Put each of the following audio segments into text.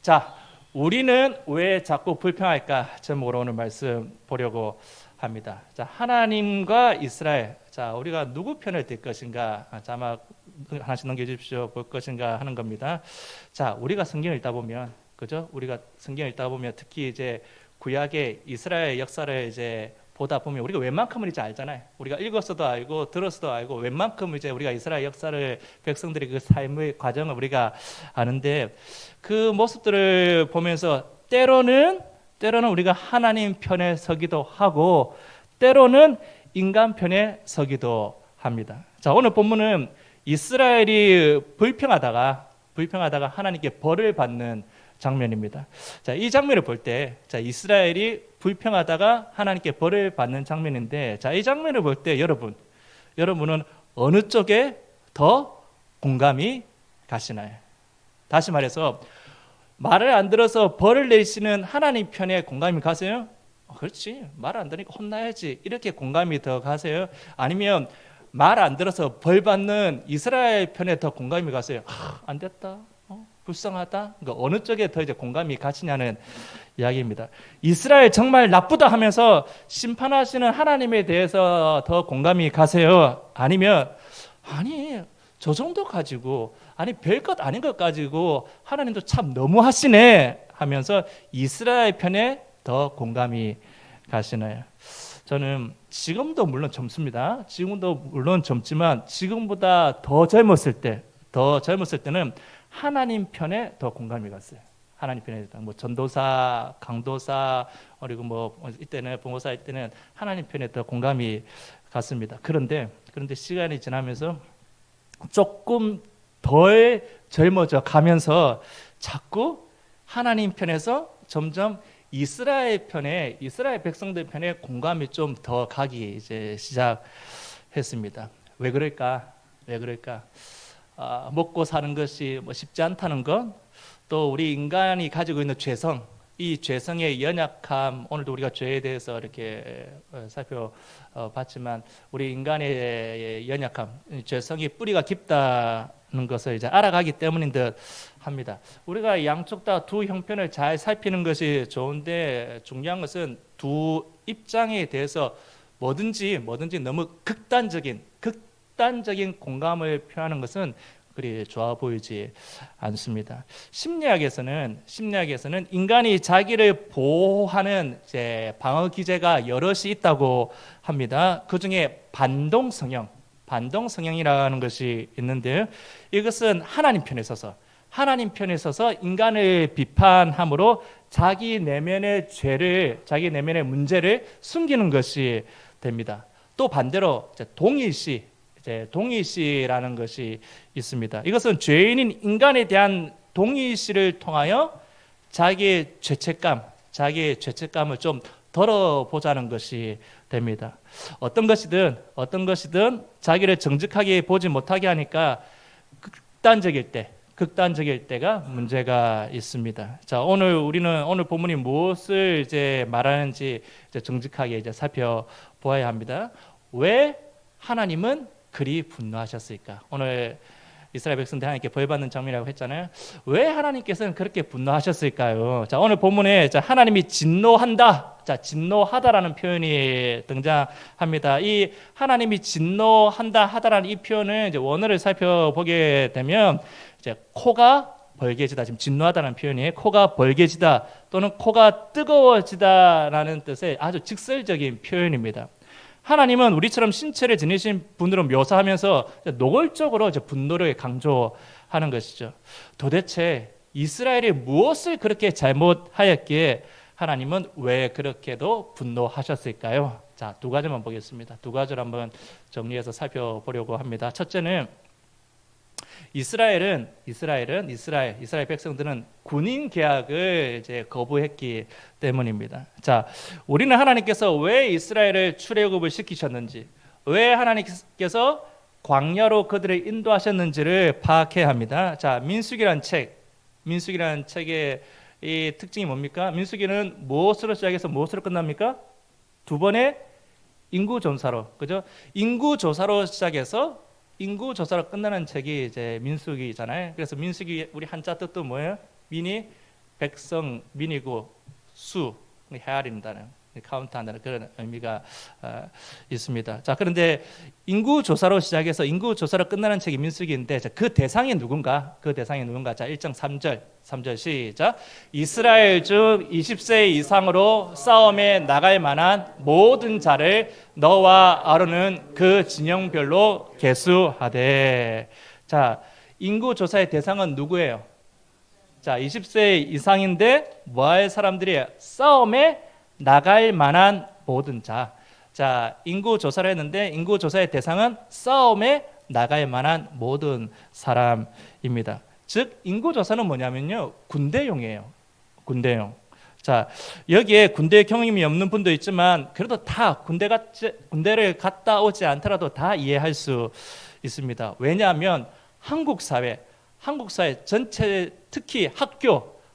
자, 우리는 왜 자꾸 불평할까? 제목으로 오늘 말씀 보려고 합니다. 자, 하나님과 이스라엘. 자, 우리가 누구 편을 들 것인가? 자막 하나씩 넘겨주십시오. 볼 것인가 하는 겁니다. 자, 우리가 성경을 읽다 보면, 그죠? 우리가 성경을 읽다 보면 특히 이제 구약의 이스라엘 역사를 이제 보다 보면 우리가 웬만큼은 이제 알잖아요. 우리가 읽었어도 알고 들었어도 알고 웬만큼 이제 우리가 이스라엘 역사를 백성들의 그 삶의 과정을 우리가 아는데 그 모습들을 보면서 때로는 우리가 하나님 편에 서기도 하고 때로는 인간 편에 서기도 합니다. 자, 오늘 본문은 이스라엘이 불평하다가 하나님께 벌을 받는 장면입니다. 자, 이 장면을 볼 때, 자, 이스라엘이 불평하다가 하나님께 벌을 받는 장면인데, 자, 이 장면을 볼 때 여러분은 어느 쪽에 더 공감이 가시나요? 다시 말해서 말을 안 들어서 벌을 내리시는 하나님 편에 공감이 가세요? 그렇지, 말 안 들으니까 혼나야지 이렇게 공감이 더 가세요? 아니면 말 안 들어서 벌 받는 이스라엘 편에 더 공감이 가세요? 안 됐다, 불쌍하다. 그러니까 어느 쪽에 더 이제 공감이 가시냐는 이야기입니다. 이스라엘 정말 나쁘다 하면서 심판하시는 하나님에 대해서 더 공감이 가세요? 아니면 아니 저 정도 가지고 아니 별것 아닌 것 가지고 하나님도 참 너무하시네 하면서 이스라엘 편에 더 공감이 가시나요? 저는 지금도 물론 젊습니다. 지금도 물론 젊지만 지금보다 더 젊었을 때는 하나님 편에 더 공감이 갔어요. 하나님 편에 뭐 전도사, 강도사, 그리고 뭐 이때는 부모사 이때는 하나님 편에 더 공감이 갔습니다. 그런데 시간이 지나면서 조금 덜 젊어져 가면서 자꾸 하나님 편에서 점점 이스라엘 백성들 편에 공감이 좀 더 가기 이제 시작했습니다. 왜 그럴까? 먹고 사는 것이 뭐 쉽지 않다는 것, 또 우리 인간이 가지고 있는 죄성, 이 죄성의 연약함, 오늘도 우리가 죄에 대해서 이렇게 살펴봤지만 우리 인간의 연약함, 죄성이 뿌리가 깊다는 것을 이제 알아가기 때문인 듯 합니다. 우리가 양쪽 다 두 형편을 잘 살피는 것이 좋은데 중요한 것은 두 입장에 대해서 뭐든지 너무 극단적인 공감을 표하는 것은 그리 좋아 보이지 않습니다. 심리학에서는 인간이 자기를 보호하는 이제 방어 기제가 여럿이 있다고 합니다. 그 중에 반동 성형이라는 것이 있는데요. 이것은 하나님 편에 서서 인간을 비판함으로 자기 내면의 문제를 숨기는 것이 됩니다. 또 반대로 동의시라는 것이 있습니다. 이것은 죄인인 인간에 대한 동의시를 통하여 자기의 죄책감을 좀 덜어보자는 것이 됩니다. 어떤 것이든 자기를 정직하게 보지 못하게 하니까 극단적일 때가 문제가 있습니다. 자, 오늘 본문이 무엇을 이제 말하는지 이제 정직하게 이제 살펴보아야 합니다. 왜 하나님은 그리 분노하셨을까? 오늘 이스라엘 백성들 하나님께 벌받는 장면이라고 했잖아요. 왜 하나님께서는 그렇게 분노하셨을까요? 자, 오늘 본문에 하나님이 진노한다. 자, 진노하다라는 표현이 등장합니다. 이 하나님이 진노하다라는 이 표현을 이제 원어를 살펴보게 되면 이제 코가 벌개지다. 지금 진노하다는 표현이 코가 벌개지다 또는 코가 뜨거워지다라는 뜻의 아주 직설적인 표현입니다. 하나님은 우리처럼 신체를 지니신 분으로 묘사하면서 노골적으로 분노를 강조하는 것이죠. 도대체 이스라엘이 무엇을 그렇게 잘못하였기에 하나님은 왜 그렇게도 분노하셨을까요? 자, 두 가지만 보겠습니다. 두 가지를 한번 정리해서 살펴보려고 합니다. 첫째는 이스라엘 백성들은 군인 계약을 이제 거부했기 때문입니다. 자, 우리는 하나님께서 왜 이스라엘을 출애굽을 시키셨는지, 왜 하나님께서 광야로 그들을 인도하셨는지를 파악해야 합니다. 자, 민수기라는 책의 이 특징이 뭡니까? 민수기는 무엇으로 시작해서 무엇으로 끝납니까? 두 번의 인구조사로, 그죠? 인구조사로 시작해서 끝나는 책이 이제 민수기잖아요. 그래서 민수기 우리 한자 뜻도 뭐예요? 민이 백성, 민이고 수, 헤아린다는, 카운트한다는 그런 의미가 있습니다. 자, 그런데 인구 조사로 시작해서 인구 조사로 끝나는 책이 민수기인데, 그 대상이 누군가? 그 대상이 누군가? 자, 1장 3절 시작. 이스라엘 중 20세 이상으로 싸움에 나갈 만한 모든 자를 너와 아론은 그 진영별로 계수하되. 자, 인구 조사의 대상은 누구예요? 자, 20세 이상인데 뭐할 사람들이에요? 싸움에 나갈 만한 모든 자. 자, 인구 조사를 했는데 인구 조사의 대상은 싸움에 나갈 만한 모든 사람입니다. 즉 인구 조사는 뭐냐면요, 군대용이에요. 군대용. 자, 여기에 군대 경험이 없는 분도 있지만 그래도 다 군대를 갔다 오지 않더라도 다 이해할 수 있습니다. 왜냐하면 한국 사회 전체, 특히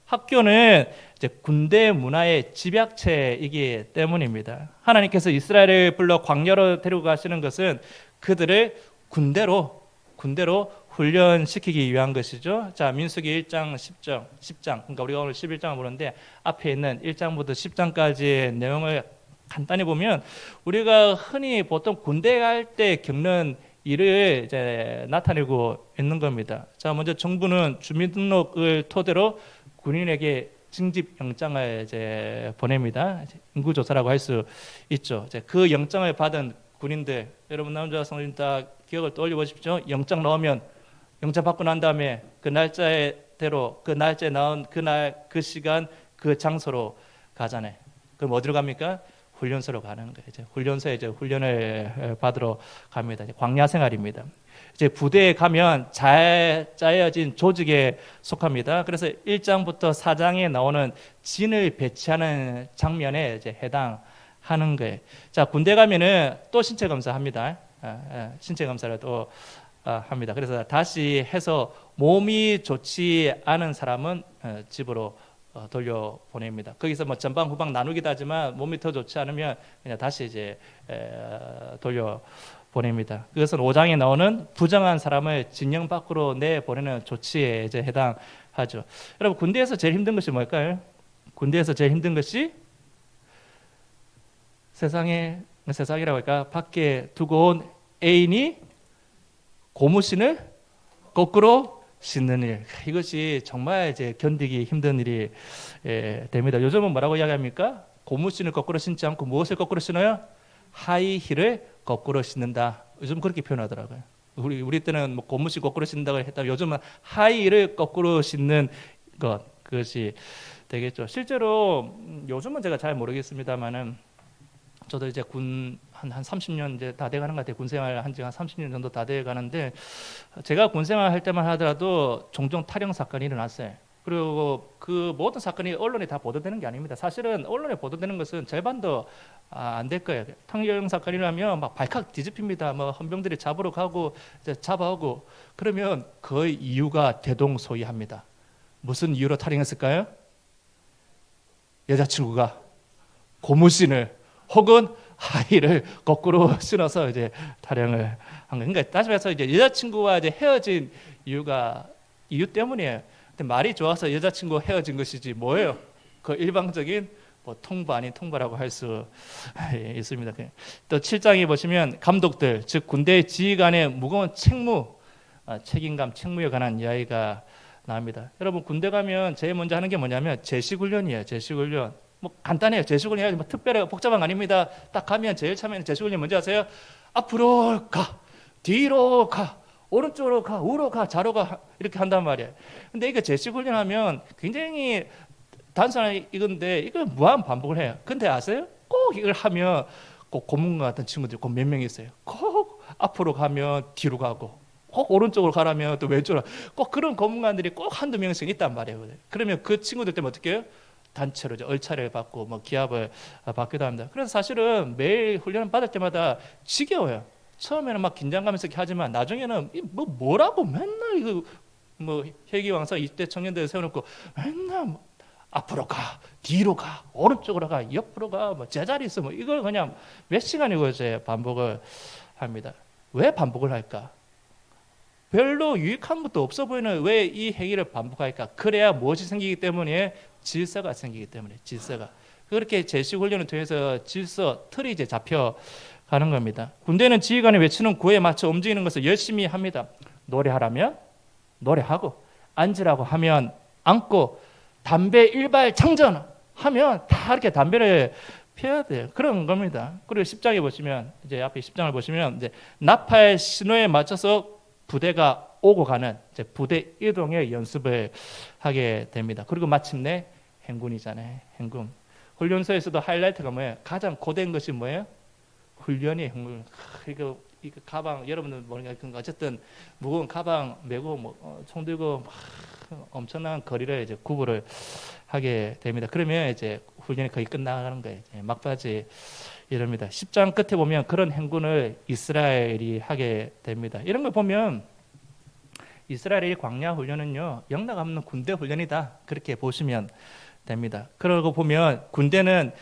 학교는 이제 군대 문화의 집약체이기 때문입니다. 하나님께서 이스라엘을 불러 광야로 데리고 가시는 것은 그들을 군대로 훈련시키기 위한 것이죠. 자, 민수기 1장 10장. 그러니까 우리가 오늘 11장을 보는데 앞에 있는 1장부터 10장까지의 내용을 간단히 보면 우리가 흔히 보통 군대 갈 때 겪는 일을 이제 나타내고 있는 겁니다. 자, 먼저 정부는 주민등록을 토대로 군인에게 징집 영장을 이제 보냅니다. 인구 조사라고 할 수 있죠. 이제 그 영장을 받은 군인들, 여러분 남자 성도님 다 기억을 떠올려 보십시오. 영장 나오면 영장 받고 난 다음에 그 날짜대로 그 날짜에 나온 그날 그 시간 그 장소로 가잖아요. 그럼 어디로 갑니까? 훈련소로 가는 거예요. 이제 훈련소에 이제 훈련을 받으러 갑니다. 이제 광야 생활입니다. 이제 부대에 가면 잘 짜여진 조직에 속합니다. 그래서 1장부터 4장에 나오는 진을 배치하는 장면에 이제 해당하는 거예요. 자, 군대 가면은 또 신체 검사합니다. 신체 검사를 또 합니다. 그래서 다시 해서 몸이 좋지 않은 사람은 집으로 돌려보냅니다. 거기서 뭐 전방 후방 나누기도 하지만 몸이 더 좋지 않으면 그냥 다시 이제 돌려보냅니다. 그것은 5장에 나오는 부정한 사람을 진영 밖으로 내보내는 조치에 이제 해당하죠. 여러분, 군대에서 제일 힘든 것이 뭘까요? 군대에서 제일 힘든 것이 세상이라고 할까? 밖에 두고 온 애인이 고무신을 거꾸로 신는 일, 이것이 정말 이제 견디기 힘든 일이 됩니다. 요즘은 뭐라고 이야기합니까? 고무신을 거꾸로 신지 않고 무엇을 거꾸로 신어요? 하이힐을 거꾸로 신는다. 요즘 그렇게 표현하더라고요. 우리 때는 뭐 고무신 거꾸로 신는다고 했다면 요즘은 하이힐을 거꾸로 신는 그것이 되겠죠. 실제로 요즘은 제가 잘 모르겠습니다만은 저도 이제 한 30년 이제 다 돼가는 것 같아요. 군생활 한 지가 30년 정도 다 돼가는데 제가 군생활 할 때만 하더라도 종종 탈영 사건이 일어났어요. 그리고 그 모든 사건이 언론에 다 보도되는 게 아닙니다. 사실은 언론에 보도되는 것은 절반도 안 될 거예요. 탈영 사건이 일어나면 막 발칵 뒤집힙니다. 뭐 헌병들이 잡으러 가고 이제 잡아오고 그러면 그 이유가 대동소이합니다. 무슨 이유로 탈영했을까요? 여자친구가 고무신을 혹은 하이를 거꾸로 신어서 이제 탈영을 한 거예요. 그러니까 다시 말해서 이제 여자친구와 이제 헤어진 이유 때문이에요. 근데 말이 좋아서 여자친구와 헤어진 것이지 뭐예요? 그 일방적인 뭐 통보 아닌 통보라고 할 수 있습니다. 또 7장에 보시면 감독들, 즉 군대 지휘관의 무거운 책임감, 책무에 관한 이야기가 나옵니다. 여러분, 군대 가면 제일 먼저 하는 게 뭐냐면 제식훈련이에요. 제식훈련. 뭐 간단해요. 제식훈련이 뭐 특별하게 복잡한 거 아닙니다. 딱 가면 제일 처음에는 제식훈련 먼저 하세요. 앞으로 가, 뒤로 가, 오른쪽으로 가, 우로 가, 좌로 가, 이렇게 한단 말이에요. 근데 이거 제식훈련하면 굉장히 단순한 이건데 이걸 무한 반복을 해요. 근데 아세요? 꼭 이걸 하면 꼭 고문관 같은 친구들이 꼭 몇 명 있어요. 꼭 앞으로 가면 뒤로 가고, 꼭 오른쪽으로 가라면 또 왼쪽으로, 꼭 그런 고문관들이 꼭 한두 명씩 있단 말이에요. 그러면 그 친구들 때문에 어떻게 해요? 단체로 이제 얼차례를 받고 뭐 기합을 받기도 합니다. 그래서 사실은 매일 훈련을 받을 때마다 지겨워요. 처음에는 막 긴장감에서 이렇게 하지만 나중에는 뭐라고 맨날 이거 뭐 혈기왕성 20대 청년들 세워놓고 맨날 뭐 앞으로 가, 뒤로 가, 오른쪽으로 가, 옆으로 가, 뭐 제자리 있어, 뭐 이걸 그냥 몇 시간이고 이제 반복을 합니다. 왜 반복을 할까? 별로 유익한 것도 없어 보이는 왜 이 행위를 반복할까? 그래야 무엇이 생기기 때문에 질서가 생기기 때문에 질서가 그렇게 제식 훈련을 통해서 질서 틀이 이제 잡혀 가는 겁니다. 군대는 지휘관이 외치는 구호에 맞춰 움직이는 것을 열심히 합니다. 노래하라면 노래하고 앉으라고 하면 앉고 담배 일발 창전 하면 다 이렇게 담배를 피워야 돼요. 그런 겁니다. 그리고 10장에 보시면 이제 앞에 10장을 보시면 이제 나팔 신호에 맞춰서 부대가 오고 가는 이제 부대 이동의 연습을 하게 됩니다. 그리고 마침내 행군이잖아요. 행군. 훈련소에서도 하이라이트가 뭐예요? 가장 고된 것이 뭐예요? 훈련이 행군. 이거 가방 여러분들 모르겠는가 어쨌든 무거운 가방 메고 총 들고 엄청난 거리를 이제 구부를 하게 됩니다. 그러면 이제 훈련이 거의 끝나가는 거예요. 막바지 이럽니다. 10장 끝에 보면 그런 행군을 이스라엘이 하게 됩니다. 이런 걸 보면 이스라엘의 광야 훈련은요 영락 없는 군대 훈련이다 그렇게 보시면 됩니다. 그러고 보면 군대는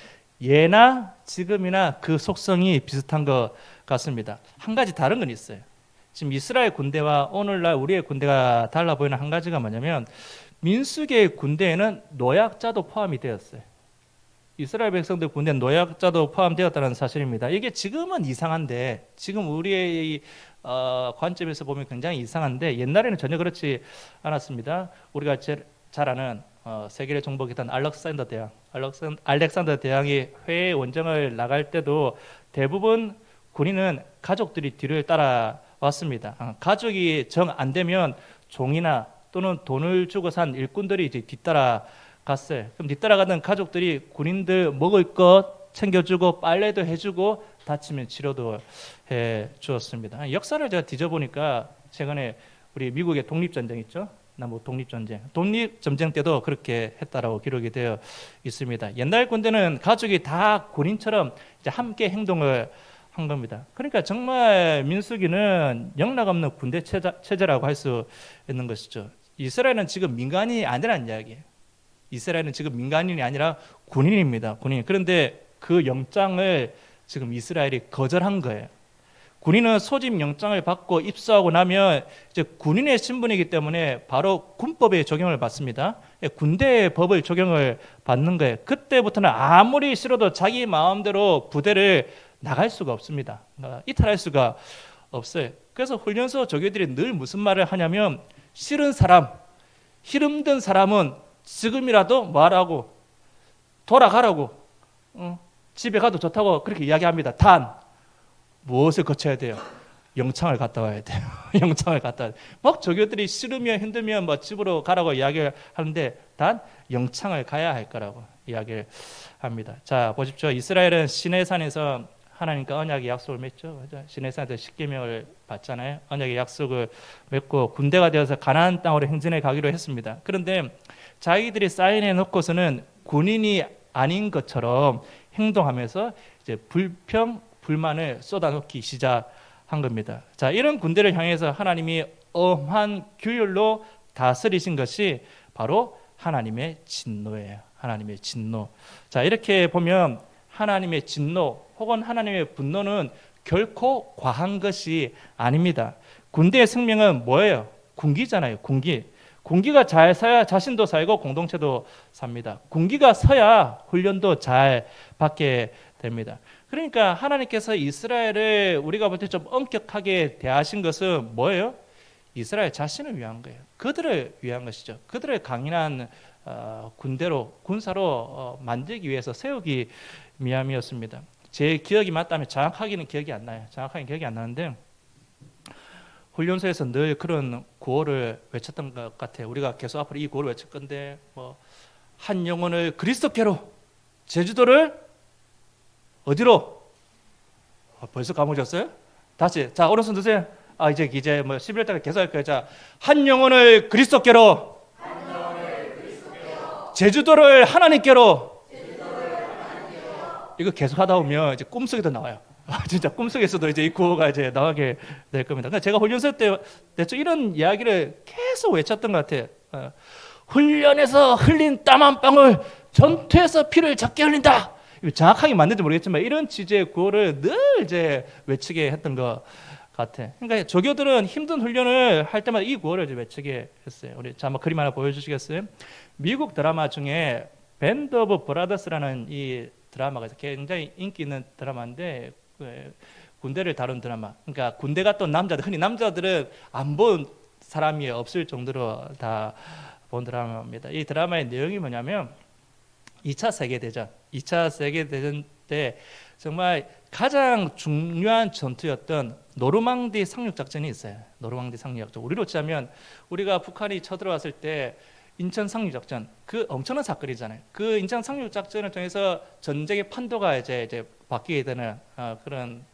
예나 지금이나 그 속성이 비슷한 것 같습니다. 한 가지 다른 건 있어요. 지금 이스라엘 군대와 오늘날 우리의 군대가 달라 보이는 한 가지가 뭐냐면 민수기의 군대에는 노약자도 포함이 되었어요. 이스라엘 백성들 군대는 노약자도 포함되었다는 사실입니다. 이게 지금은 이상한데 지금 우리의 관점에서 보면 굉장히 이상한데 옛날에는 전혀 그렇지 않았습니다. 우리가 잘 아는 세계를 정복했던 알렉산더 대왕이 해외 원정을 나갈 때도 대부분 군인은 가족들이 뒤를 따라왔습니다. 가족이 정 안 되면 종이나 또는 돈을 주고 산 일꾼들이 이제 뒤따라 갔어요. 그럼 뒤따라가던 가족들이 군인들 먹을 것 챙겨주고 빨래도 해주고 다치면 치료도 해주었습니다. 역사를 제가 뒤져보니까 최근에 우리 미국의 독립전쟁 있죠? 남북 독립전쟁 때도 그렇게 했다라고 기록이 되어 있습니다. 옛날 군대는 가족이 다 군인처럼 이제 함께 행동을 한 겁니다. 그러니까 정말 민수기는 영락 없는 군대 체제라고 할 수 있는 것이죠. 이스라엘은 지금 민간인이 아니라는 이야기예요. 이스라엘은 지금 민간인이 아니라 군인입니다. 군인. 그런데 그 영장을 지금 이스라엘이 거절한 거예요. 군인은 소집 영장을 받고 입소하고 나면 이제 군인의 신분이기 때문에 바로 군법에 적용을 받습니다. 군대의 법을 적용을 받는 거예요. 그때부터는 아무리 싫어도 자기 마음대로 부대를 나갈 수가 없습니다. 이탈할 수가 없어요. 그래서 훈련소 조교들이 늘 무슨 말을 하냐면 싫은 사람, 힘든 사람은 지금이라도 말하고 돌아가라고 집에 가도 좋다고 그렇게 이야기합니다. 단 무엇을 거쳐야 돼요? 영창을 갔다 와야 돼요. 영창을 갔다 와야 돼요. 막 조교들이 싫으면 힘들면 뭐 집으로 가라고 이야기를 하는데 단 영창을 가야 할 거라고 이야기를 합니다. 자 보십시오. 이스라엘은 시내산에서 하나님과 언약의 약속을 맺죠. 시내산에서 십계명을 받잖아요. 언약의 약속을 맺고 군대가 되어서 가나안 땅으로 행진해 가기로 했습니다. 그런데 자기들이 사인해 놓고서는 군인이 아닌 것처럼 행동하면서 이제 불만을 쏟아놓기 시작한 겁니다. 자, 이런 군대를 향해서 하나님이 엄한 규율로 다스리신 것이 바로 하나님의 진노예요. 하나님의 진노. 자, 이렇게 보면 하나님의 진노 혹은 하나님의 분노는 결코 과한 것이 아닙니다. 군대의 생명은 뭐예요? 군기잖아요. 군기가 잘 서야 자신도 살고 공동체도 삽니다. 군기가 서야 훈련도 잘 받게 됩니다. 그러니까 하나님께서 이스라엘을 우리가 볼 때 좀 엄격하게 대하신 것은 뭐예요? 이스라엘 자신을 위한 거예요. 그들을 위한 것이죠. 그들을 강인한 군사로 만들기 위해서 세우기 위함이었습니다. 제 기억이 맞다면 정확하게는 기억이 안 나요. 정확하게 기억이 안 나는데 훈련소에서 늘 그런 구호를 외쳤던 것 같아요. 우리가 계속 앞으로 이 구호를 외칠 건데 한 영혼을 그리스도께로, 제주도를 어디로? 벌써 까먹으셨어요? 다시. 자, 오른손 드세요. 이제 11월달에 계속 할 거예요. 자, 한 영혼을 그리스도께로, 제주도를 하나님께로. 이거 계속 하다 보면 이제 꿈속에도 나와요. 진짜 꿈속에서도 이제 이 구호가 이제 나가게 될 겁니다. 그러니까 제가 훈련소 때 대충 이런 이야기를 계속 외쳤던 것 같아요. 훈련에서 흘린 땀 한 방울, 전투에서 피를 적게 흘린다. 정확하게 맞는지 모르겠지만 이런 취지의 구호를 늘 이제 외치게 했던 것 같아. 그러니까 조교들은 힘든 훈련을 할 때마다 이 구호를 외치게 했어요. 우리 자, 한번 그림 하나 보여주시겠어요? 미국 드라마 중에 밴드 오브 브라더스라는 이 드라마가 굉장히 인기 있는 드라마인데 군대를 다룬 드라마. 그러니까 군대 갔던 남자들, 흔히 남자들은 안 본 사람이 없을 정도로 다 본 드라마입니다. 이 드라마의 내용이 뭐냐면 2차 세계대전 때 정말 가장 중요한 전투였던 노르망디 상륙작전이 있어요. 노르망디 상륙작전. 우리로 치자면 우리가 북한이 쳐들어왔을 때 인천 상륙작전, 그 엄청난 사건이잖아요. 그 인천 상륙작전을 통해서 전쟁의 판도가 이제 바뀌게 되는 그런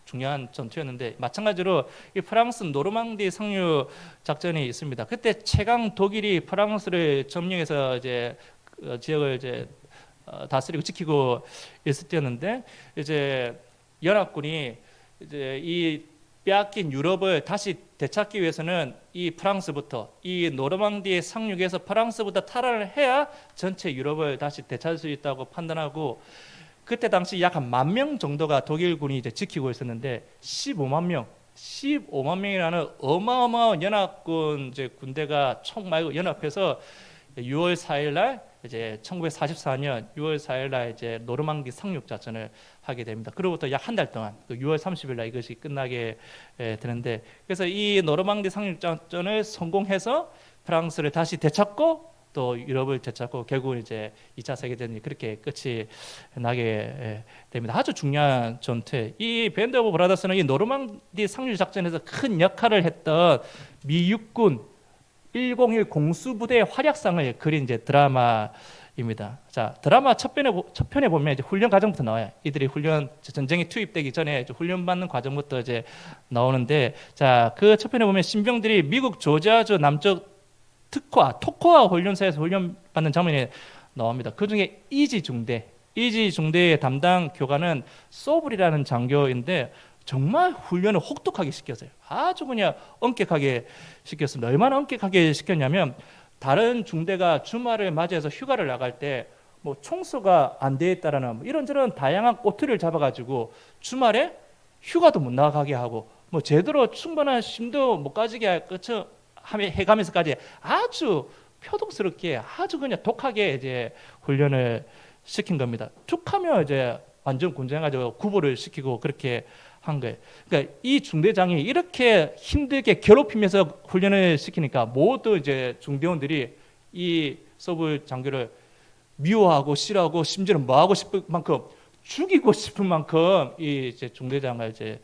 중요한 전투였는데, 마찬가지로 이 프랑스 노르망디 상륙 작전이 있습니다. 그때 최강 독일이 프랑스를 점령해서 이제 지역을 이제 다스리고 지키고 있을 때였는데, 이제 연합군이 이제 이 빼앗긴 유럽을 다시 되찾기 위해서는 이 프랑스부터, 이 노르망디 상륙에서 프랑스부터 탈환을 해야 전체 유럽을 다시 되찾을 수 있다고 판단하고, 그때 당시 약 한 10,000명 정도가 독일군이 이제 지키고 있었는데 15만 명이라는 어마어마한 연합군 이제 군대가 총 말고 연합해서 6월 4일 날 이제 1944년 6월 4일 날 이제 노르망디 상륙 작전을 하게 됩니다. 그로부터 약 한 달 동안 6월 30일 날 이것이 끝나게 되는데, 그래서 이 노르망디 상륙 작전을 성공해서 프랑스를 다시 되찾고 또 유럽을 되찾고 결국은 이제 2차 세계대전이 그렇게 끝이 나게 됩니다. 아주 중요한 전투. 이 밴드 오브 브라더스는 이 노르망디 상륙 작전에서 큰 역할을 했던 미 육군 101 공수부대의 활약상을 그린 이제 드라마입니다. 자, 드라마 첫 편에 보면 이제 훈련 과정부터 나와요. 이들이 훈련 전쟁에 투입되기 전에 이제 훈련 받는 과정부터 이제 나오는데, 자, 그 첫 편에 보면 신병들이 미국 조지아주 남쪽 토코아 훈련소에서 훈련받는 장면이 나옵니다. 그 중에 이지 중대의 담당 교관은 소블이라는 장교인데 정말 훈련을 혹독하게 시켰어요. 아주 그냥 엄격하게 시켰습니다. 얼마나 엄격하게 시켰냐면, 다른 중대가 주말을 맞이해서 휴가를 나갈 때 뭐 총수가 안 돼 있다라는 이런저런 다양한 꼬투리를 잡아가지고 주말에 휴가도 못 나가게 하고, 뭐 제대로 충분한 쉼도 못 가지게 할 것처럼 해가면서까지 아주 표독스럽게 아주 그냥 독하게 이제 훈련을 시킨 겁니다. 툭하면 이제 완전 군장 가지고 구보를 시키고 그렇게 한 거예요. 그러니까 이 중대장이 이렇게 힘들게 괴롭히면서 훈련을 시키니까 모두 이제 중대원들이 이 서부 장교를 미워하고 싫어하고 심지어는 뭐하고 싶을 만큼, 죽이고 싶은 만큼 이 이제 중대장을 이제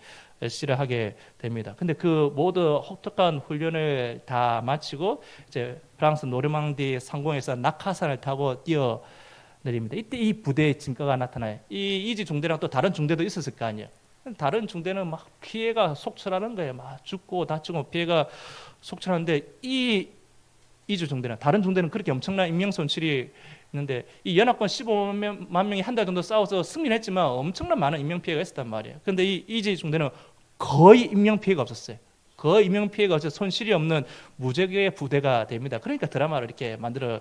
싫어하게 됩니다. 근데 그 모두 혹독한 훈련을 다 마치고 이제 프랑스 노르망디 상공에서 낙하산을 타고 뛰어내립니다. 이때 이 부대의 진가가 나타나요. 이 이지 중대랑 또 다른 중대도 있었을 거 아니에요. 다른 중대는 막 피해가 속출하는 거예요. 막 죽고 다치고 피해가 속출하는데 이 이주 중대는, 다른 중대는 그렇게 엄청난 인명 손실이 있는데, 이 연합군 15만 명이 한 달 정도 싸워서 승리를 했지만 엄청난 많은 인명 피해가 있었단 말이에요. 그런데 이 이지 중대는 거의 인명 피해가 없었어요. 거의 인명 피해가 없어서 손실이 없는 무적의 부대가 됩니다. 그러니까 드라마를 이렇게 만들어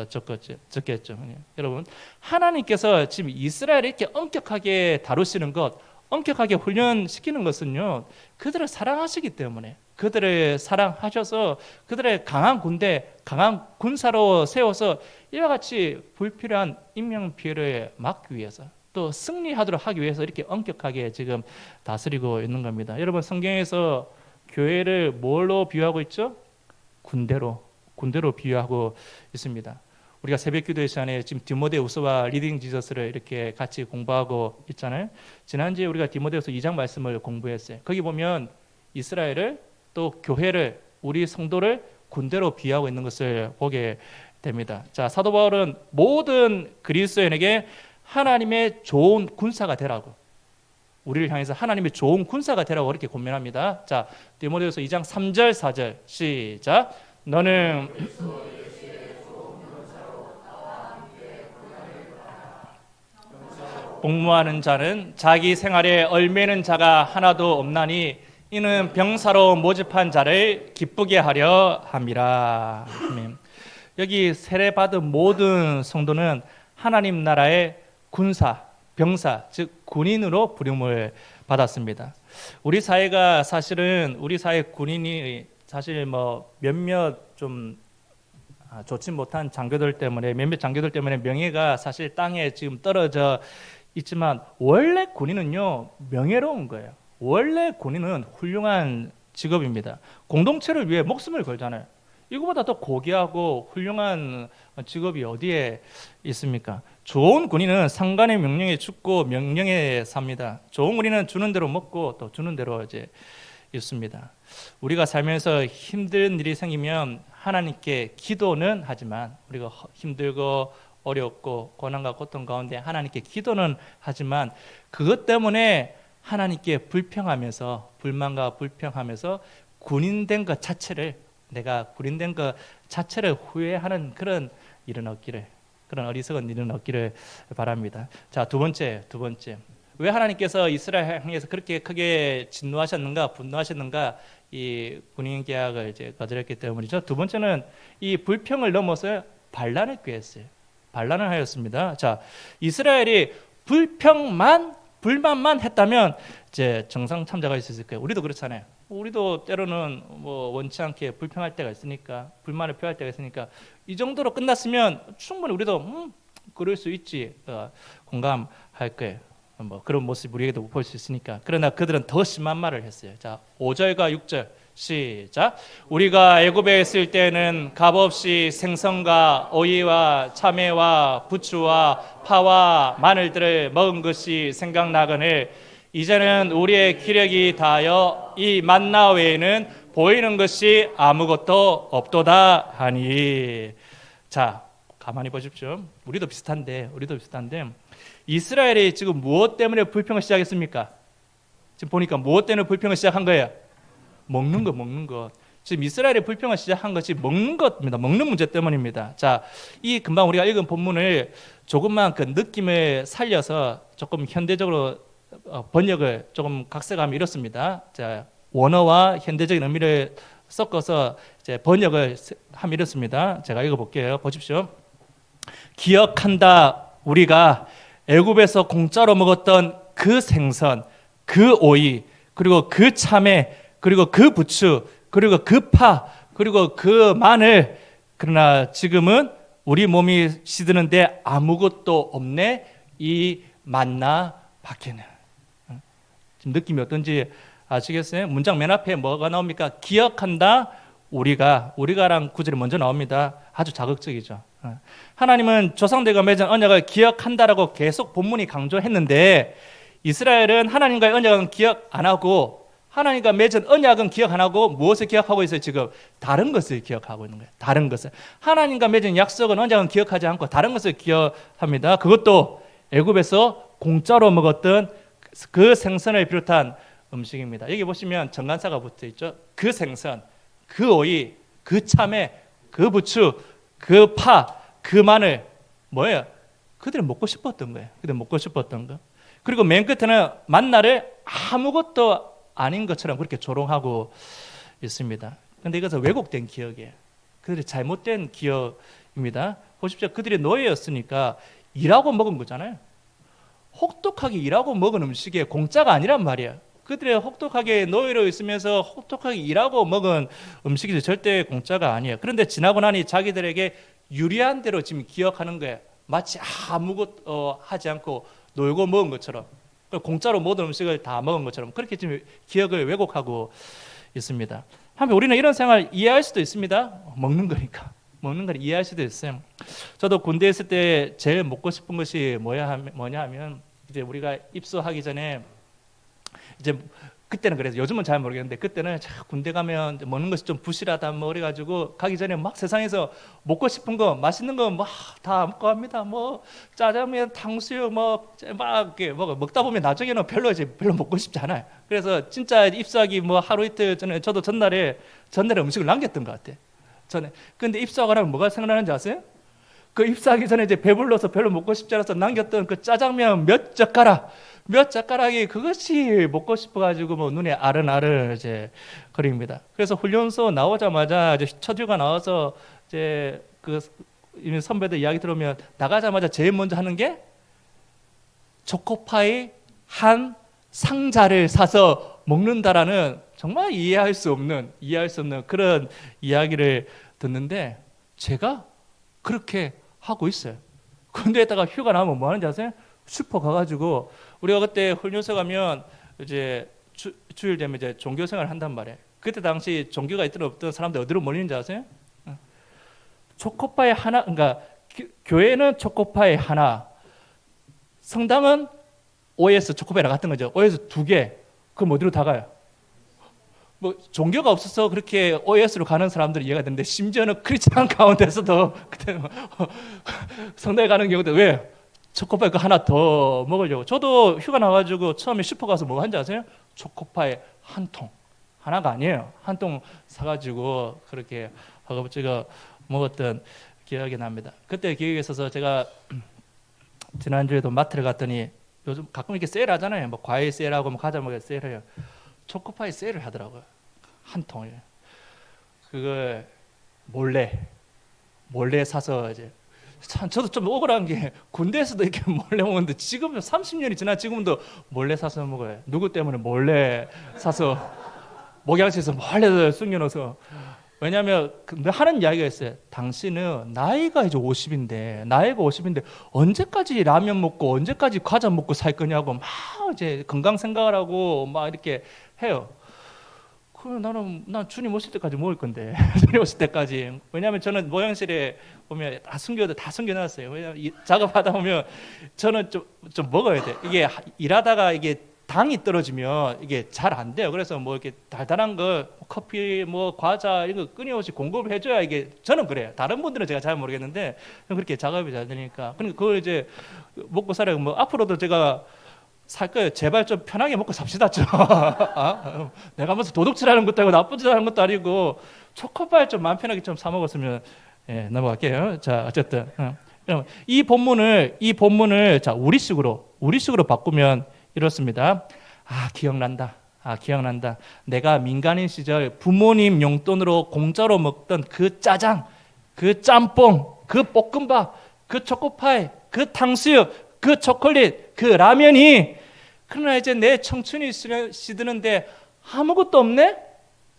적겠죠. 여러분, 하나님께서 지금 이스라엘을 이렇게 엄격하게 다루시는 것, 엄격하게 훈련시키는 것은요, 그들을 사랑하시기 때문에, 그들을 사랑하셔서 그들의 강한 군대, 강한 군사로 세워서 이와 같이 불필요한 인명 피해를 막기 위해서, 또 승리하도록 하기 위해서 이렇게 엄격하게 지금 다스리고 있는 겁니다. 여러분, 성경에서 교회를 뭘로 비유하고 있죠? 군대로 비유하고 있습니다. 우리가 새벽기도의 시간에 지금 디모데후서와 리딩 지저스를 이렇게 같이 공부하고 있잖아요. 지난주에 우리가 디모데후서 2장 말씀을 공부했어요. 거기 보면 이스라엘을, 또 교회를, 우리 성도를 군대로 비유하고 있는 것을 보게 됩니다. 자, 사도 바울은 모든 그리스도인에게 하나님의 좋은 군사가 되라고, 우리를 향해서 하나님의 좋은 군사가 되라고 이렇게 권면합니다. 자, 디모데후서 2장 3절 4절 시작. 너는 복무하는 자는 자기 생활에 얽매는 자가 하나도 없나니 이는 병사로 모집한 자를 기쁘게 하려 함이라. 아멘. 여기 세례받은 모든 성도는 하나님 나라의 군사, 병사, 즉 군인으로 부름을 받았습니다. 우리 사회가 사실은 우리 사회 군인이 사실 뭐 몇몇 좀 좋지 못한 장교들 때문에 몇몇 장교들 때문에 명예가 사실 땅에 지금 떨어져 있지만 원래 군인은요 명예로운 거예요. 원래 군인은 훌륭한 직업입니다. 공동체를 위해 목숨을 걸잖아요. 이거보다 더 고귀하고 훌륭한 직업이 어디에 있습니까? 좋은 군인은 상관의 명령에 죽고 명령에 삽니다. 좋은 군인은 주는 대로 먹고 또 주는 대로 이제 있습니다. 우리가 살면서 힘든 일이 생기면 하나님께 기도는 하지만 우리가 힘들고 어렵고 고난과 고통 가운데 하나님께 기도는 하지만 그것 때문에 하나님께 불평하면서 불만과 불평하면서 군인된 것 자체를 내가 군인된 것 자체를 후회하는 그런 일은 없기를 그런 어리석은 일은 없기를 바랍니다. 자, 두 번째 왜 하나님께서 이스라엘 향해서 그렇게 크게 진노하셨는가 분노하셨는가 이 군인 계약을 이제 거절했기 때문이죠. 두 번째는 이 불평을 넘어서 반란을 꾀했어요. 반란을 하였습니다. 자, 이스라엘이 불만만 했다면 이제 정상 참작할 수 있을 거예요. 우리도 그렇잖아요. 우리도 때로는 뭐 원치 않게 불평할 때가 있으니까 불만을 표할 때가 있으니까 이 정도로 끝났으면 충분히 우리도 그럴 수 있지 공감할 거예요. 뭐 그런 모습 우리에게도 볼 수 있으니까. 그러나 그들은 더 심한 말을 했어요. 자, 5절과 6절 시작. 우리가 애굽에 있을 때는 값없이 생선과 어이와 참외와 부추와 파와 마늘들을 먹은 것이 생각나거늘 이제는 우리의 기력이 다하여 이 만나 외에는 보이는 것이 아무것도 없도다 하니. 자, 가만히 보십시오. 우리도 비슷한데 이스라엘이 지금 무엇 때문에 불평을 시작했습니까? 지금 보니까 무엇 때문에 불평을 시작한 거예요? 먹는 것. 지금 이스라엘이 불평을 시작한 것이 먹는 것입니다. 먹는 문제 때문입니다. 자, 이 금방 우리가 읽은 본문을 조금만 그 느낌을 살려서 조금 현대적으로 번역을 조금 각색하면 이렇습니다. 자, 원어와 현대적인 의미를 섞어서 이제 번역을 하면 이렇습니다. 제가 읽어볼게요. 보십시오. 기억한다. 우리가 애굽에서 공짜로 먹었던 그 생선, 그 오이, 그리고 그 참외, 그리고 그 부추, 그리고 그 파, 그리고 그 마늘. 그러나 지금은 우리 몸이 시드는데 아무것도 없네. 이 만나 밖에는. 지금 느낌이 어떤지 아시겠어요? 문장 맨 앞에 뭐가 나옵니까? 기억한다. 우리가랑 구절이 먼저 나옵니다. 아주 자극적이죠. 하나님은 조상들과 맺은 언약을 기억한다라고 계속 본문이 강조했는데 이스라엘은 하나님과의 언약은 기억 안 하고 하나님과 맺은 언약은 기억 안 하고 무엇을 기억하고 있어요? 지금 다른 것을 기억하고 있는 거예요. 다른 것을. 하나님과 맺은 약속은 언약은 기억하지 않고 다른 것을 기억합니다. 그것도 애굽에서 공짜로 먹었던 그 생선을 비롯한 음식입니다. 여기 보시면 정관사가 붙어 있죠. 그 생선, 그 오이, 그 참외, 그 부추, 그 파, 그 마늘 뭐예요? 그들이 먹고 싶었던 거예요. 그들이 먹고 싶었던 거. 그리고 맨 끝에는 만나를 아무것도 아닌 것처럼 그렇게 조롱하고 있습니다. 그런데 이것은 왜곡된 기억이에요. 그들이 잘못된 기억입니다. 보십시오. 그들이 노예였으니까 일하고 먹은 거잖아요. 혹독하게 일하고 먹은 음식이 공짜가 아니란 말이에요. 그들의 혹독하게 노예로 있으면서 혹독하게 일하고 먹은 음식이 절대 공짜가 아니에요. 그런데 지나고 나니 자기들에게 유리한 대로 지금 기억하는 거예요. 마치 아무것도 하지 않고 놀고 먹은 것처럼, 공짜로 모든 음식을 다 먹은 것처럼 그렇게 지금 기억을 왜곡하고 있습니다. 한편 우리는 이런 생활을 이해할 수도 있습니다. 먹는 거니까. 먹는 걸 이해할 수도 있어요. 저도 군대에 있을 때 제일 먹고 싶은 것이 뭐냐 하면 이제 우리가 입소하기 전에 이제 그때는 그래서 요즘은 잘 모르겠는데 그때는 군대 가면 먹는 것이 좀 부실하다 뭐 그래가지고 가기 전에 막 세상에서 먹고 싶은 거 맛있는 거 막 다 먹고 합니다. 뭐 짜장면, 탕수육 뭐 막 이렇게 먹다 보면 나중에는 별로 먹고 싶지 않아요. 그래서 진짜 입소하기 뭐 하루 이틀 전에 저도 전날에 음식을 남겼던 것 같아요. 전에. 근데 입수하고 나면 뭐가 생각나는지 아세요? 그 입수하기 전에 이제 배불러서 별로 먹고 싶지 않아서 남겼던 그 짜장면 몇 젓가락이 그것이 먹고 싶어가지고 뭐 눈에 아른아른 이제 그립니다. 그래서 훈련소 나오자마자 이제 첫 휴가 나와서 이제 그 선배들 이야기 들으면 나가자마자 제일 먼저 하는 게 초코파이 한 상자를 사서 먹는다라는 정말 이해할 수 없는 그런 이야기를 듣는데 제가 그렇게 하고 있어요. 군대에다가 휴가 나면 뭐 하는지 아세요? 슈퍼 가가지고 우리가 그때 훈련소 가면 이제 주일 되면 이제 종교 생활을 한단 말이에요. 그때 당시 종교가 있든 없든 사람들 어디로 몰리는지 아세요? 초코파이 하나, 그러니까 교회는 초코파이 하나, 성당은 OS 초코파이랑 같은 거죠. OS 2개. 그럼 어디로 다 가요? 뭐 종교가 없어서 그렇게 OS로 가는 사람들이 이해가 되는데 심지어는 크리스찬 가운데서도 그때 성당에 가는 경우도 왜? 초코파이 그 하나 더 먹으려고. 저도 휴가 나가지고 처음에 슈퍼 가서 뭐 한지 아세요? 초코파이 한 통. 하나가 아니에요. 한 통 사가지고 그렇게 허겁지겁 먹었던 기억이 납니다. 그때 기억이 있어서 제가 지난주에도 마트를 갔더니 요즘 가끔 이렇게 세일하잖아요. 뭐 과일 세일하고 뭐 과자 먹을 세일해요. 초코파이 세일을 하더라고요. 한 통에. 그걸 몰래 사서 이제 참 저도 좀 억울한 게 군대에서도 이렇게 몰래 먹는데 지금 30년이 지나 지금도 몰래 사서 먹어요. 누구 때문에 몰래 사서 목양실에서 몰래 숨겨놓아서. 왜냐하면 하는 이야기가 있어요. 당신은 나이가 이제 50인데 언제까지 라면 먹고 언제까지 과자 먹고 살 거냐고 막 이제 건강 생각을 하고 막 이렇게 해요. 난 주님 오실 때까지 먹을 건데 주님 오실 때까지. 왜냐하면 저는 모형실에 보면 다 숨겨놨어요. 왜냐하면 작업하다 보면 저는 좀 먹어야 돼. 이게 일하다가 이게 당이 떨어지면 이게 잘 안 돼요. 그래서 뭐 이렇게 달달한 거 커피 뭐 과자 이런 거 끊임없이 공급을 해줘야 이게 저는 그래요. 다른 분들은 제가 잘 모르겠는데 그렇게 작업이 잘 되니까. 그러니까 그걸 이제 먹고 살아요. 뭐 앞으로도 제가 살 거예요. 제발 좀 편하게 먹고 삽시다 좀. 내가 무슨 도둑질하는 것도 아니고 나쁜 짓 하는 것도 아니고 초코바를 좀 마음 편하게 좀 사 먹었으면. 예, 넘어갈게요. 자, 어쨌든 이 본문을 자 우리식으로 바꾸면 이렇습니다. 기억난다. 내가 민간인 시절 부모님 용돈으로 공짜로 먹던 그 짜장, 그 짬뽕, 그 볶음밥, 그 초코파이, 그 탕수육, 그 초콜릿, 그 라면이 그러나 이제 내 청춘이 시드는데 아무것도 없네?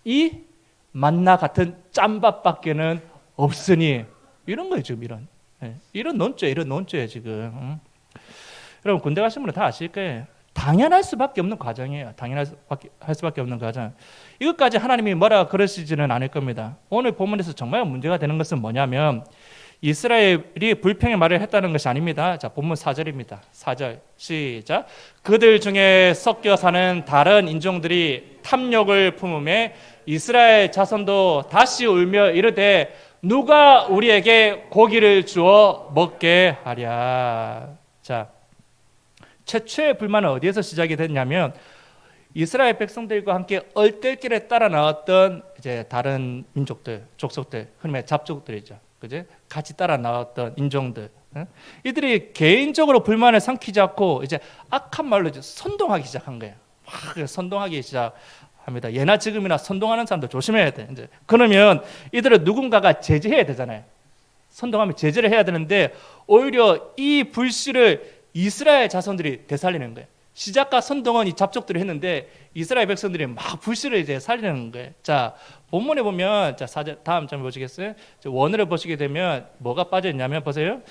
이 만나 같은 짬밥밖에는 없으니 이런 거예요 지금 이런 논조예요 지금. 여러분 군대 가신 분은 다 아실 거예요. 당연할 수밖에 없는 과정이에요. 할 수밖에 없는 과정. 이것까지 하나님이 뭐라 그러시지는 않을 겁니다. 오늘 본문에서 정말 문제가 되는 것은 뭐냐면 이스라엘이 불평의 말을 했다는 것이 아닙니다. 자, 본문 4절입니다. 4절 시작. 그들 중에 섞여 사는 다른 인종들이 탐욕을 품음에 이스라엘 자손도 다시 울며 이르되 누가 우리에게 고기를 주어 먹게 하랴. 자, 최초의 불만은 어디에서 시작이 됐냐면 이스라엘 백성들과 함께 얼떨결에 따라 나왔던 이제 다른 민족들, 족속들, 흔히 말해 잡족들이죠. 그죠? 같이 따라 나왔던 인종들. 이들이 개인적으로 불만을 삼키지 않고 이제 악한 말로 이제 선동하기 시작한 거예요. 막 선동하기 시작합니다. 예나 지금이나 선동하는 사람들 조심해야 돼. 이제 그러면 이들을 누군가가 제재해야 되잖아요. 선동하면 제재를 해야 되는데 오히려 이 불씨를 이스라엘 자손들이 되살리는 거예요. 시작과 선동은 이 잡족들이 했는데 이스라엘 백성들이 막 불씨를 이제 살리는 거예요. 자, 본문에 보면 자, 다음 점 보시겠어요? 원어를 보시게 되면 뭐가 빠져 있냐면 보세요.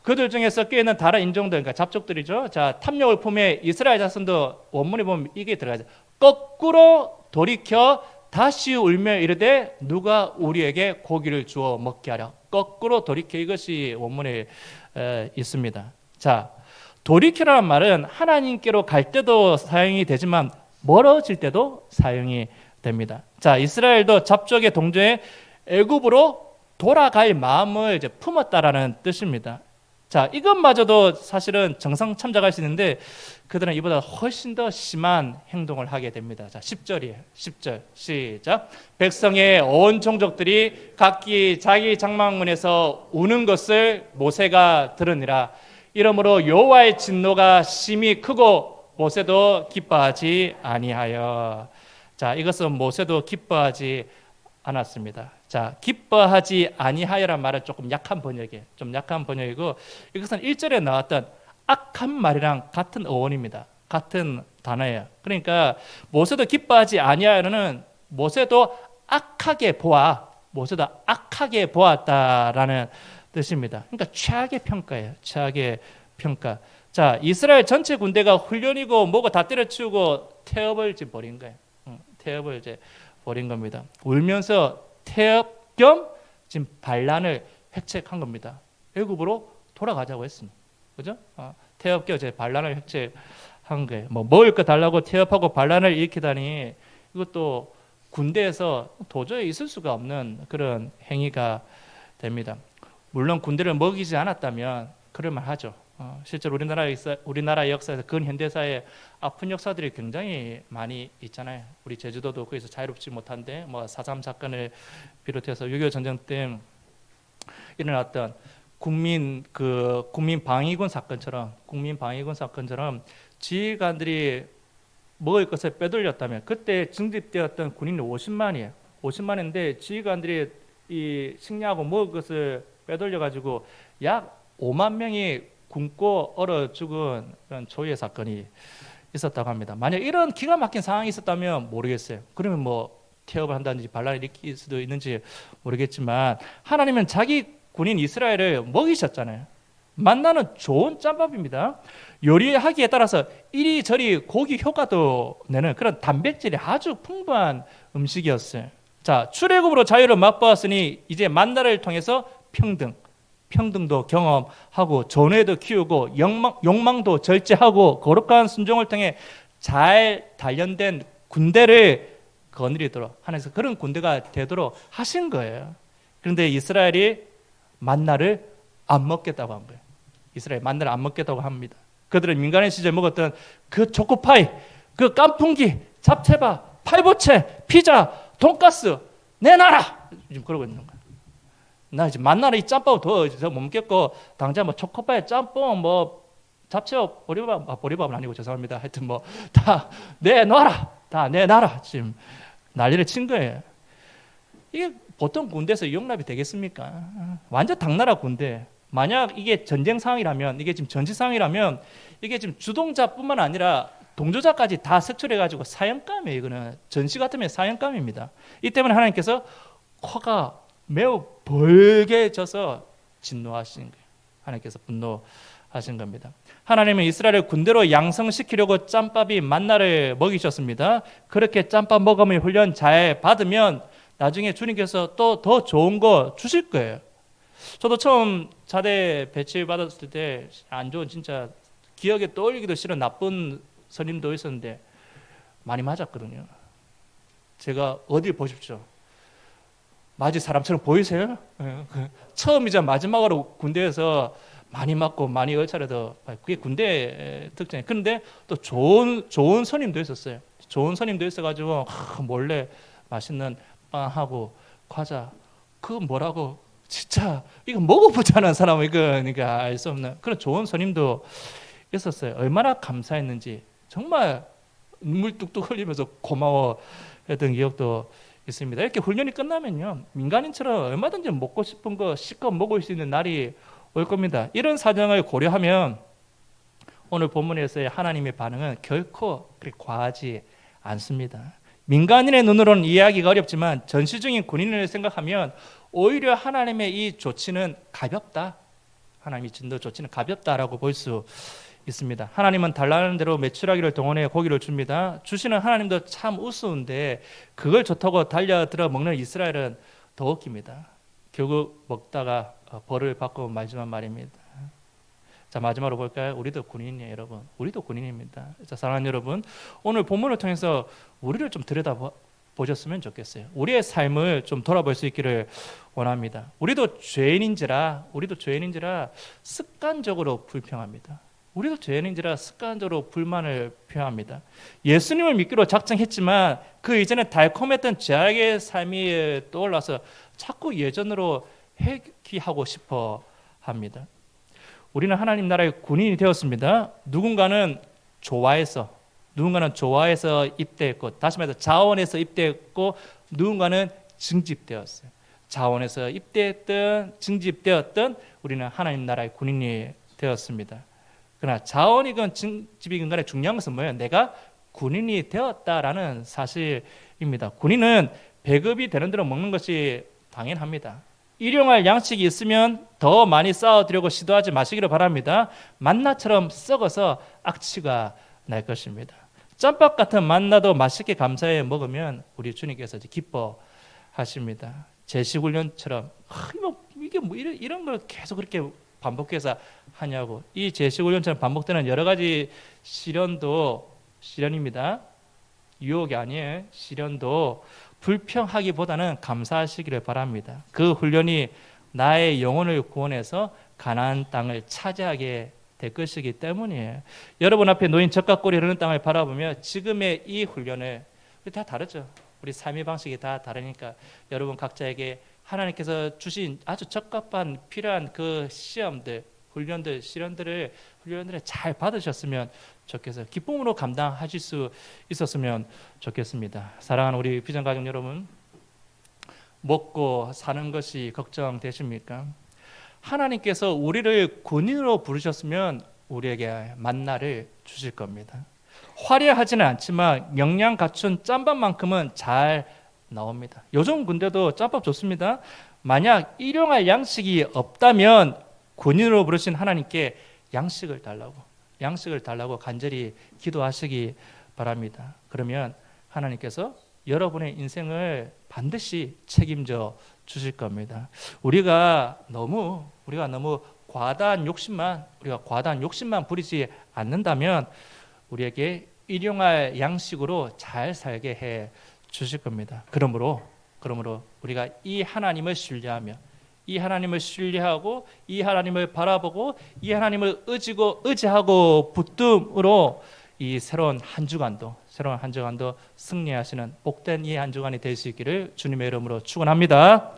그들 중에 섞여 있는 다른 인종들, 그러니까 잡족들이죠. 자, 탐욕을 품에 이스라엘 자손도 원문에 보면 이게 들어가죠. 거꾸로 돌이켜 다시 울며 이르되 누가 우리에게 고기를 주어 먹게 하랴. 거꾸로 돌이켜 이것이 원문에 있습니다. 자, 돌이키라는 말은 하나님께로 갈 때도 사용이 되지만 멀어질 때도 사용이 됩니다. 자, 이스라엘도 잡족의 동조에 애굽으로 돌아갈 마음을 이제 품었다라는 뜻입니다. 자, 이것마저도 사실은 정상 참작할 수 있는데 그들은 이보다 훨씬 더 심한 행동을 하게 됩니다. 자, 10절이에요. 10절 시작. 백성의 온 종족들이 각기 자기 장막문에서 우는 것을 모세가 들으니라. 이러므로 여호와의 진노가 심히 크고 모세도 기뻐하지 아니하여. 자, 이것은 모세도 기뻐하지 않았습니다. 자, 기뻐하지 아니하여란 말은 조금 약한 번역이고 이것은 1절에 나왔던 악한 말이랑 같은 어원입니다. 같은 단어예요. 그러니까 모세도 기뻐하지 아니하여는 모세도 악하게 보아, 모세도 악하게 보았다라는 뜻입니다. 그러니까 최악의 평가예요. 최악의 평가. 자, 이스라엘 전체 군대가 훈련이고 뭐고 다 때려치우고 태업을 이제 벌인 거예요. 태업을 이제 벌인 겁니다. 울면서 태업 겸 지금 반란을 획책한 겁니다. 애굽으로 돌아가자고 했습니다. 그죠? 태업 겸 이제 반란을 획책한 거예요. 뭐 먹을 거 달라고 태업하고 반란을 일으키다니 이것도 군대에서 도저히 있을 수가 없는 그런 행위가 됩니다. 물론 군대를 먹이지 않았다면 그럴 만하죠. 실제로 우리나라 역사에서 근현대사의 아픈 역사들이 굉장히 많이 있잖아요. 우리 제주도도 거기서 자유롭지 못한데 뭐 4.3 사건을 비롯해서 6.25 전쟁 때 일어났던 국민 방위군 사건처럼 지휘관들이 먹을 것을 빼돌렸다면 그때 증집되었던 군인이 50만이에요. 50만인데 지휘관들이 이 식량하고 먹을 것을 빼돌려 가지고 약 5만 명이 굶고 얼어 죽은 그런 초유의 사건이 있었다고 합니다. 만약 이런 기가 막힌 상황이 있었다면 모르겠어요. 그러면 뭐 태업을 한다든지 반란을 일으킬 수도 있는지 모르겠지만 하나님은 자기 군인 이스라엘을 먹이셨잖아요. 만나는 좋은 짬밥입니다. 요리하기에 따라서 이리저리 고기 효과도 내는 그런 단백질이 아주 풍부한 음식이었어요. 자, 출애굽으로 자유를 맛보았으니 이제 만나를 통해서 평등도 경험하고 전회도 키우고 욕망도 절제하고 거룩한 순종을 통해 잘 단련된 군대를 거느리도록 하나님께서 그런 군대가 되도록 하신 거예요. 그런데 이스라엘이 만나를 안 먹겠다고 한 거예요. 이스라엘 만나를 안 먹겠다고 합니다. 그들은 민간인 시절 먹었던 그 초코파이, 그 깐풍기, 잡채밥, 팔보채, 피자, 돈가스 내놔라! 지금 그러고 있는 거예요. 나 이제 만나는 이 짬뽕 더 못 먹겠고 당장 뭐 초코파이, 짬뽕, 뭐 잡채밥, 보리밥은 아니고 죄송합니다. 하여튼 뭐 다 내놔라, 다 내놔라. 지금 난리를 친 거예요. 이게 보통 군대에서 용납이 되겠습니까? 완전 당나라 군대. 만약 이게 전쟁 상황이라면, 이게 지금 전시 상황이라면, 이게 지금 주동자뿐만 아니라 동조자까지 다 색출해가지고 사형감이에요. 이거는 전시 같으면 사형감입니다. 이 때문에 하나님께서 코가 매우 벌게 져서 진노하신 거예요. 하나님께서 분노하신 겁니다. 하나님은 이스라엘을 군대로 양성시키려고 짬밥이 만나를 먹이셨습니다. 그렇게 짬밥 먹음을 훈련 잘 받으면 나중에 주님께서 또 더 좋은 거 주실 거예요. 저도 처음 자대 배치 받았을 때 안 좋은 진짜 기억에 떠올리기도 싫은 나쁜 선임도 있었는데 많이 맞았거든요. 제가 어딜 보십시오. 맞을 사람처럼 보이세요? 처음이자 마지막으로 군대에서 많이 맞고 많이 얼차려도 그게 군대 특징이에요. 그런데 또 좋은 선임도 있었어요. 좋은 선임도 있어가지고 몰래 맛있는 빵하고 과자 그거 뭐라고 진짜 이거 먹어보자는 사람은 이거니까 알 수 없는 그런 좋은 선임도 있었어요. 얼마나 감사했는지 정말 눈물 뚝뚝 흘리면서 고마워했던 기억도 있습니다. 이렇게 훈련이 끝나면요 민간인처럼 얼마든지 먹고 싶은 거 실컷 먹을 수 있는 날이 올 겁니다. 이런 사정을 고려하면 오늘 본문에서의 하나님의 반응은 결코 그렇게 과하지 않습니다. 민간인의 눈으로는 이해하기가 어렵지만 전시 중인 군인을 생각하면 오히려 하나님의 이 조치는 가볍다. 하나님의 진도 조치는 가볍다라고 볼 수 있습니다. 하나님은 달라는 대로 메추라기를 동원해 고기를 줍니다. 주시는 하나님도 참 우스운데 그걸 좋다고 달려들어 먹는 이스라엘은 더 웃깁니다. 결국 먹다가 벌을 받고 말지만 말입니다. 자, 마지막으로 볼까요? 우리도 군인이에요, 여러분. 우리도 군인입니다. 자, 사랑하는 여러분, 오늘 본문을 통해서 우리를 좀 들여다보셨으면 좋겠어요. 우리의 삶을 좀 돌아볼 수 있기를 원합니다. 우리도 죄인인지라 습관적으로 불평합니다. 우리도 죄인인지라 습관적으로 불만을 표합니다. 예수님을 믿기로 작정했지만 그 이전에 달콤했던 죄악의 삶이 떠올라서 자꾸 예전으로 회귀하고 싶어 합니다. 우리는 하나님 나라의 군인이 되었습니다. 누군가는 좋아해서 입대했고, 다시 말해서 자원해서 입대했고, 누군가는 증집되었어요. 자원해서 입대했던, 증집되었던 우리는 하나님 나라의 군인이 되었습니다. 그러나 자원이건 직직이건 간에 중요한 것은 뭐예요? 내가 군인이 되었다라는 사실입니다. 군인은 배급이 되는 대로 먹는 것이 당연합니다. 일용할 양식이 있으면 더 많이 쌓아두려고 시도하지 마시기를 바랍니다. 만나처럼 썩어서 악취가 날 것입니다. 짬밥 같은 만나도 맛있게 감사해 먹으면 우리 주님께서 기뻐하십니다. 제식훈련처럼 이게 뭐 이런 걸 계속 그렇게 반복해서 하냐고. 이 제식훈련처럼 반복되는 여러 가지 시련입니다. 유혹이 아니에요. 시련도 불평하기보다는 감사하시기를 바랍니다. 그 훈련이 나의 영혼을 구원해서 가나안 땅을 차지하게 될 것이기 때문이에요. 여러분 앞에 놓인 적과 꼴이 흐르는 땅을 바라보며 지금의 이 훈련을 다 다르죠. 우리 삶의 방식이 다 다르니까 여러분 각자에게 하나님께서 주신 아주 적합한 필요한 그 시험들, 훈련들, 훈련들을 잘 받으셨으면 좋겠어요. 기쁨으로 감당하실 수 있었으면 좋겠습니다. 사랑하는 우리 비전 가족 여러분, 먹고 사는 것이 걱정되십니까? 하나님께서 우리를 군인으로 부르셨으면 우리에게 만나를 주실 겁니다. 화려하지는 않지만 영양 갖춘 짬밥만큼은 잘 나옵니다. 요즘 군대도 짬밥 좋습니다. 만약 일용할 양식이 없다면 군인으로 부르신 하나님께 양식을 달라고 간절히 기도하시기 바랍니다. 그러면 하나님께서 여러분의 인생을 반드시 책임져 주실 겁니다. 우리가 너무 과다한 욕심만 부리지 않는다면 우리에게 일용할 양식으로 잘 살게 해 주실 겁니다. 그러므로 우리가 이 하나님을 신뢰하며 이 하나님을 신뢰하고 이 하나님을 바라보고 이 하나님을 의지하고 붙듦으로 이 새로운 한 주간도 승리하시는 복된 이 한 주간이 될 수 있기를 주님의 이름으로 축원합니다.